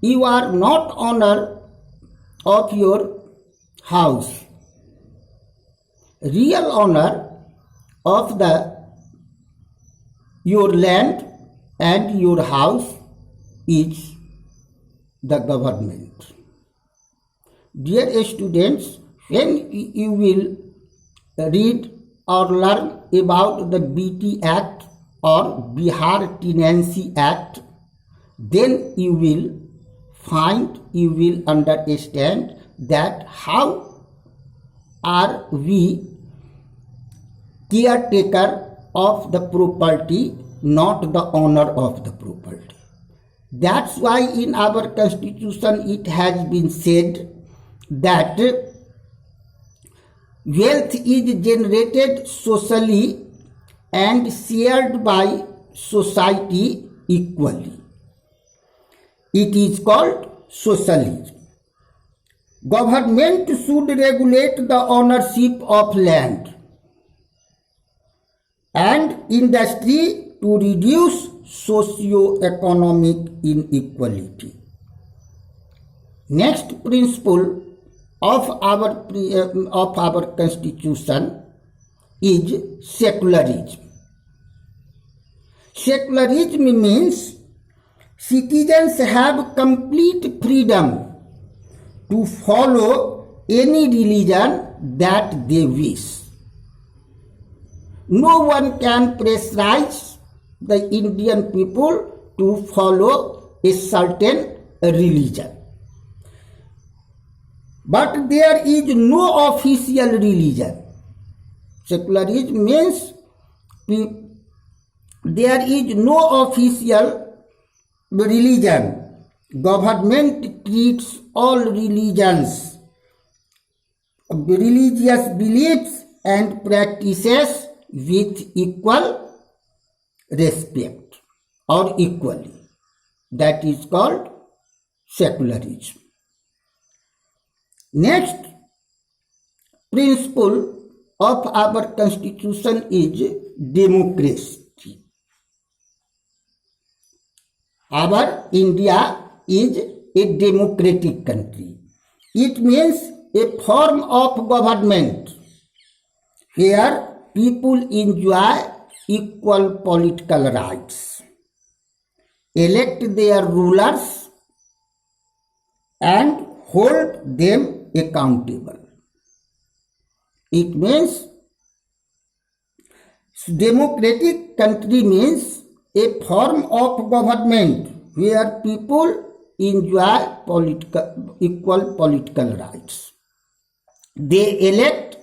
you are not owner of your house. Real owner of your land and your house is the government. Dear students, when you will read or learn about the BT Act or Bihar Tenancy Act, then you will understand that how are we caretaker of the property, not the owner of the property. That's why in our constitution it has been said that wealth is generated socially and shared by society equally. It is called socialism. Government should regulate the ownership of land and industry to reduce socio-economic inequality. Next principle of our constitution is secularism. Secularism means citizens have complete freedom to follow any religion that they wish. No one can pressurize the Indian people to follow a certain religion. But there is no official religion. Secularism means there is no official religion. Government treats all religious beliefs and practices with equal respect or equally. That is called secularism. Next principle of our constitution is democracy. Our India is a democratic country. It means a form of government where people enjoy equal political rights, elect their rulers, and hold them accountable. It means democratic country means a form of government where people enjoy equal political rights. They elect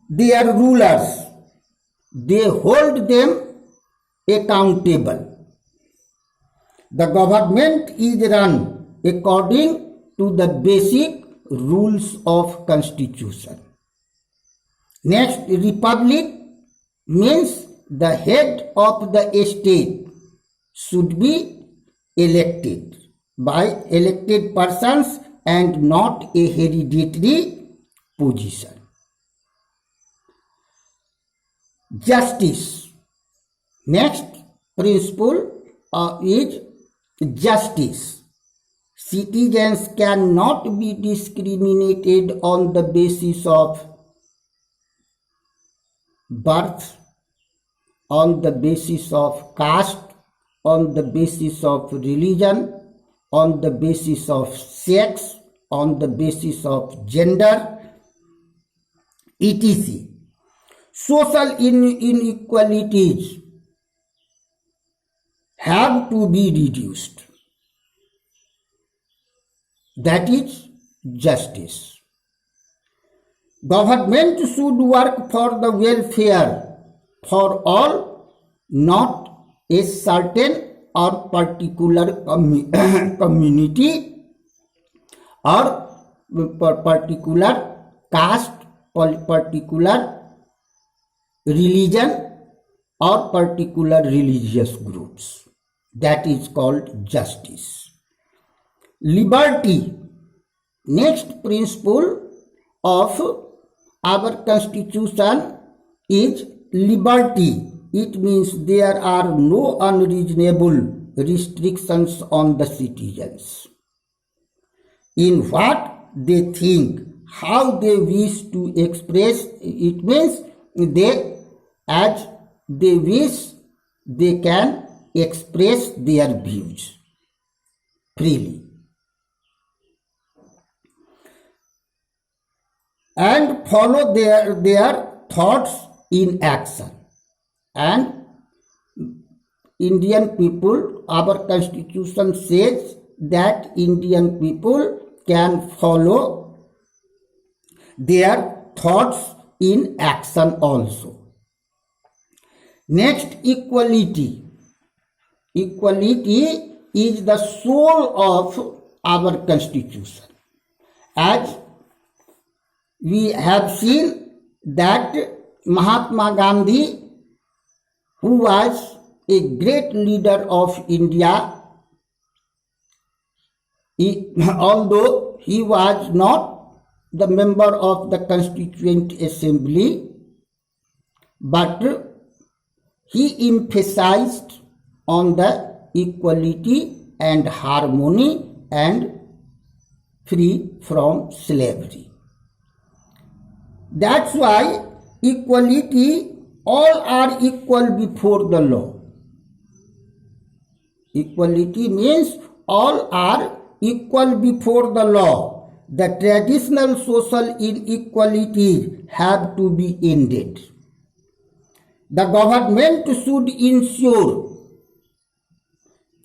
their rulers. They hold them accountable. The government is run according to the basic rules of constitution. Next, republic means the head of the state should be elected by elected persons and not a hereditary position. Justice. Next principle is justice. Citizens cannot be discriminated on the basis of birth, on the basis of caste, on the basis of religion, on the basis of sex, on the basis of gender, etc. Social inequalities have to be reduced. That is justice. Government should work for the welfare for all, not a certain or particular community or particular caste, particular religion or particular religious groups. That is called justice. Liberty. Next principle of our constitution is liberty. It means there are no unreasonable restrictions on the citizens in what they think, how they wish to express. It means they, as they wish, they can express their views freely and follow their thoughts in action. And Indian people, our constitution says that Indian people can follow their thoughts in action also. Next, equality. Equality is the soul of our constitution. As we have seen that Mahatma Gandhi, who was a great leader of India, although he was not the member of the Constituent Assembly, but he emphasized on the equality and harmony and free from slavery. That's why equality, all are equal before the law. Equality means all are equal before the law. The traditional social inequalities have to be ended. The government should ensure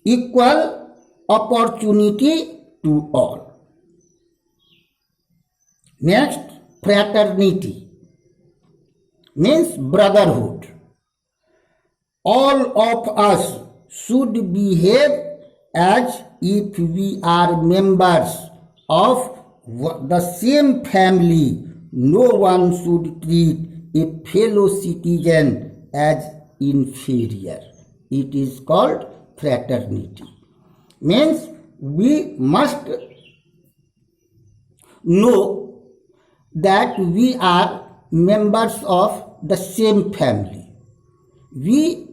equal opportunity to all. Next, fraternity means brotherhood. All of us should behave as if we are members of the same family. No one should treat a fellow citizen as inferior. It is called fraternity. Means we must know that we are members of the same family. We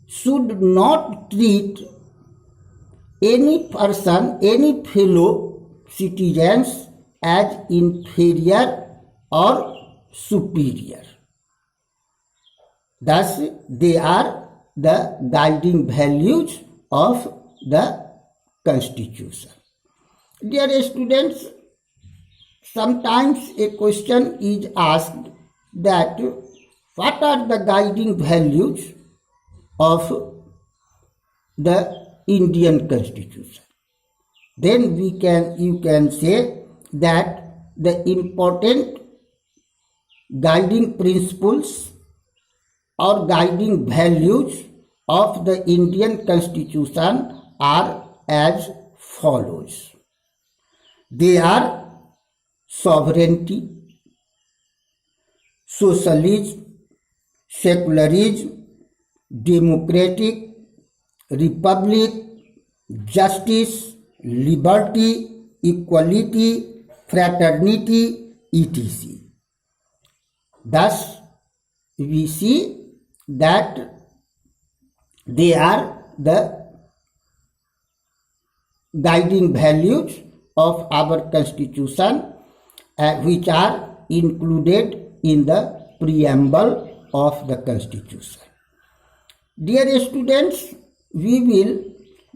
should not treat any person, any fellow citizens as inferior or superior. Thus, they are the guiding values of the Constitution. Dear students, sometimes a question is asked that what are the guiding values of the Indian Constitution? Then you can say that the important guiding principles or guiding values of the Indian Constitution are as follows. They are sovereignty, socialism, secularism, democratic, republic, justice, liberty, equality, fraternity, etc. Thus, we see that they are the guiding values of our Constitution, which are included in the preamble of the Constitution. Dear students, we will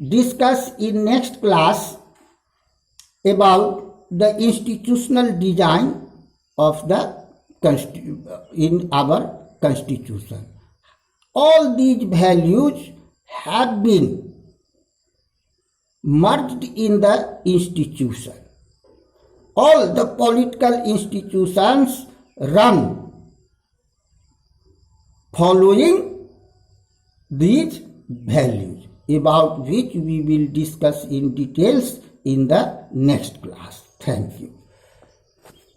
discuss in next class about the institutional design of the in our Constitution. All these values have been merged in the institution. All the political institutions run following these values, about which we will discuss in details in the next class. Thank you.